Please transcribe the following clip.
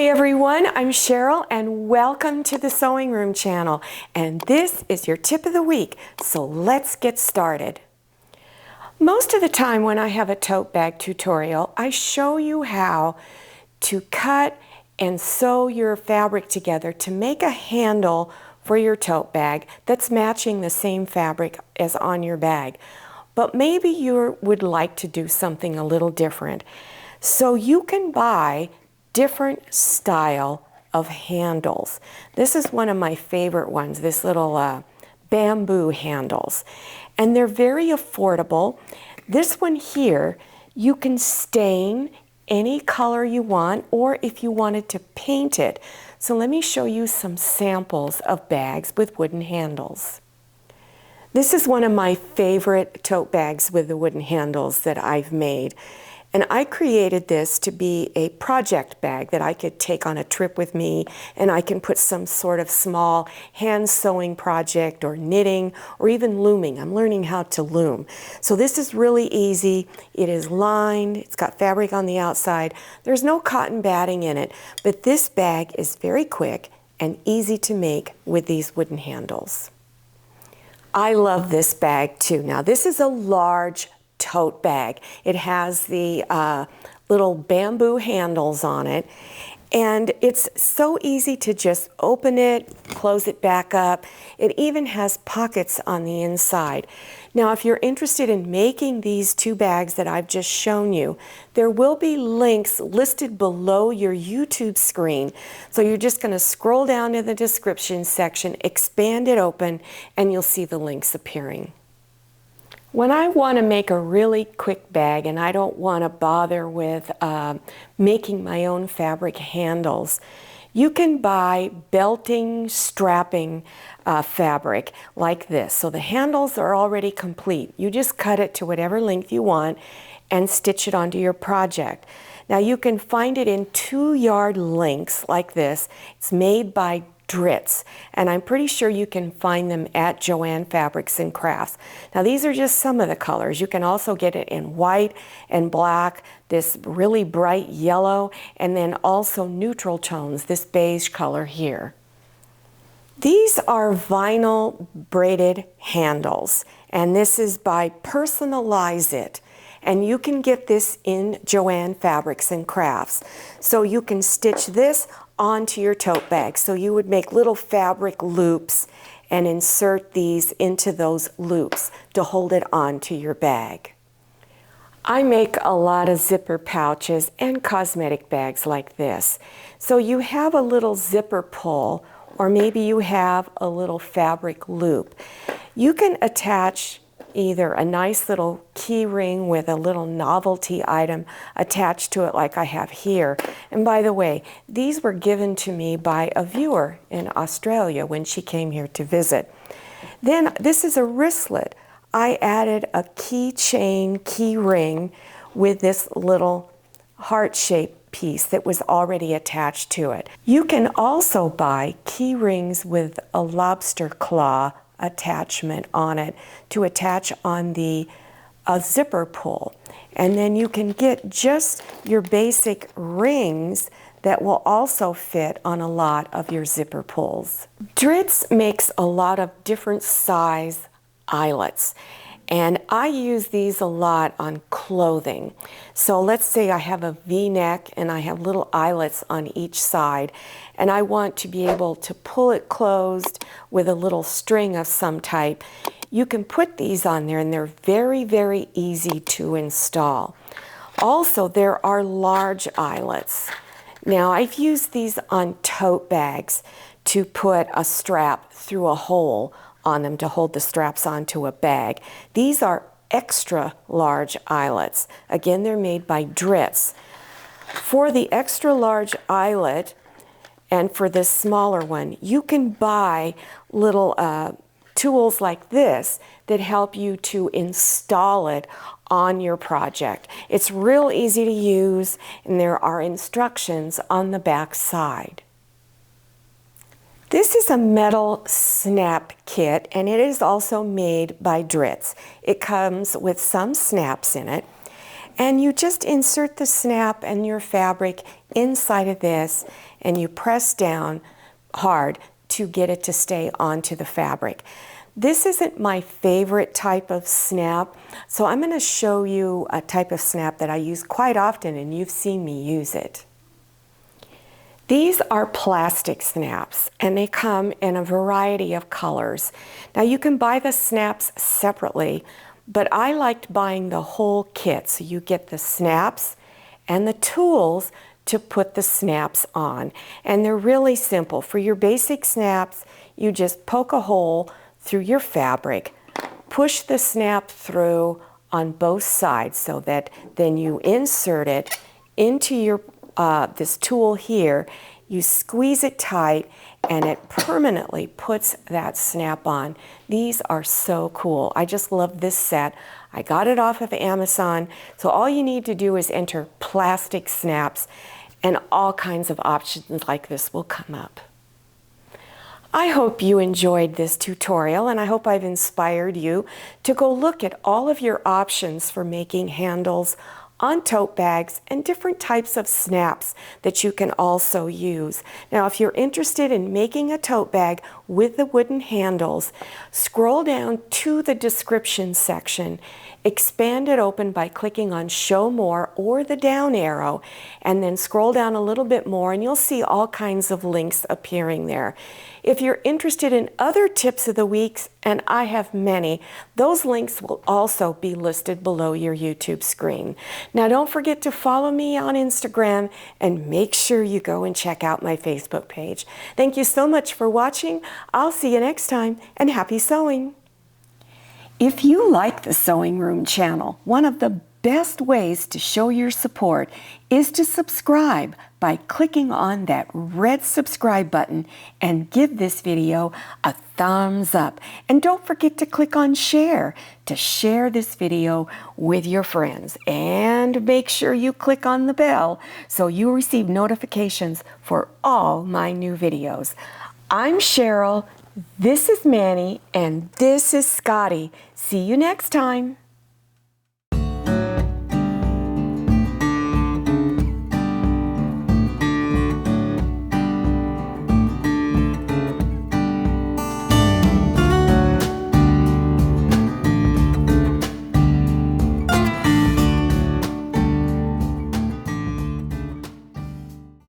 Hi everyone, I'm Cheryl and welcome to the Sewing Room channel. And this is your tip of the week, so let's get started. Most of the time when I have a tote bag tutorial, I show you how to cut and sew your fabric together to make a handle for your tote bag that's matching the same fabric as on your bag. But maybe you would like to do something a little different. So you can buy different style of handles. This is one of my favorite ones, this little bamboo handles. And they're very affordable. This one here, you can stain any color you want, or if you wanted to paint it. So let me show you some samples of bags with wooden handles. This is one of my favorite tote bags with the wooden handles that I've made. And I created this to be a project bag that I could take on a trip with me, and I can put some sort of small hand sewing project or knitting or even looming. I'm learning how to loom. So this is really easy. It is lined, it's got fabric on the outside. There's no cotton batting in it, but this bag is very quick and easy to make with these wooden handles. I love this bag too. Now this is a large tote bag. It has the little bamboo handles on it, and it's so easy to just open it, close it back up. It even has pockets on the inside. Now if you're interested in making these two bags that I've just shown you, there will be links listed below your YouTube screen. So you're just going to scroll down to the description section, expand it open, and you'll see the links appearing. When I want to make a really quick bag and I don't want to bother with making my own fabric handles, you can buy belting, strapping fabric like this. So the handles are already complete. You just cut it to whatever length you want and stitch it onto your project. Now you can find it in 2-yard lengths like this. It's made by Dritz, and I'm pretty sure you can find them at Joann Fabrics and Crafts. Now these are just some of the colors. You can also get it in white and black, this really bright yellow, and then also neutral tones, this beige color here. These are vinyl braided handles, and this is by Personalize It. And you can get this in Joann Fabrics and Crafts. So you can stitch this onto your tote bag. So you would make little fabric loops and insert these into those loops to hold it onto your bag. I make a lot of zipper pouches and cosmetic bags like this. So you have a little zipper pull, or maybe you have a little fabric loop. You can attach either a nice little key ring with a little novelty item attached to it like I have here. And by the way, these were given to me by a viewer in Australia when she came here to visit. Then this is a wristlet. I added a keychain key ring with this little heart-shaped piece that was already attached to it. You can also buy key rings with a lobster claw attachment on it to attach on the zipper pull. And then you can get just your basic rings that will also fit on a lot of your zipper pulls. Dritz makes a lot of different size eyelets, and I use these a lot on clothing. So let's say I have a V-neck and I have little eyelets on each side, and I want to be able to pull it closed with a little string of some type. You can put these on there, and they're very, very easy to install. Also, there are large eyelets. Now, I've used these on tote bags to put a strap through a hole on them to hold the straps onto a bag. These are extra large eyelets. Again, they're made by Dritz. For the extra large eyelet and for this smaller one, you can buy little tools like this that help you to install it on your project. It's real easy to use, and there are instructions on the back side. This is a metal snap kit, and it is also made by Dritz. It comes with some snaps in it, and you just insert the snap and your fabric inside of this, and you press down hard to get it to stay onto the fabric. This isn't my favorite type of snap, so I'm going to show you a type of snap that I use quite often, and you've seen me use it. These are plastic snaps, and they come in a variety of colors. Now you can buy the snaps separately, but I liked buying the whole kit, so you get the snaps and the tools to put the snaps on. And they're really simple. For your basic snaps, you just poke a hole through your fabric, push the snap through on both sides so that then you insert it into your this tool here. You squeeze it tight and it permanently puts that snap on. These are so cool. I just love this set. I got it off of Amazon. So all you need to do is enter plastic snaps and all kinds of options like this will come up. I hope you enjoyed this tutorial, and I hope I've inspired you to go look at all of your options for making handles on tote bags and different types of snaps that you can also use. Now, if you're interested in making a tote bag with the wooden handles, scroll down to the description section, expand it open by clicking on Show More or the down arrow, and then scroll down a little bit more and you'll see all kinds of links appearing there. If you're interested in other tips of the week, and I have many, those links will also be listed below your YouTube screen. Now don't forget to follow me on Instagram and make sure you go and check out my Facebook page. Thank you so much for watching. I'll see you next time, and happy sewing. If you like the Sewing Room channel, one of the best ways to show your support is to subscribe by clicking on that red subscribe button and give this video a thumbs up. And don't forget to click on share to share this video with your friends. And make sure you click on the bell so you receive notifications for all my new videos. I'm Cheryl, this is Manny, and this is Scotty. See you next time.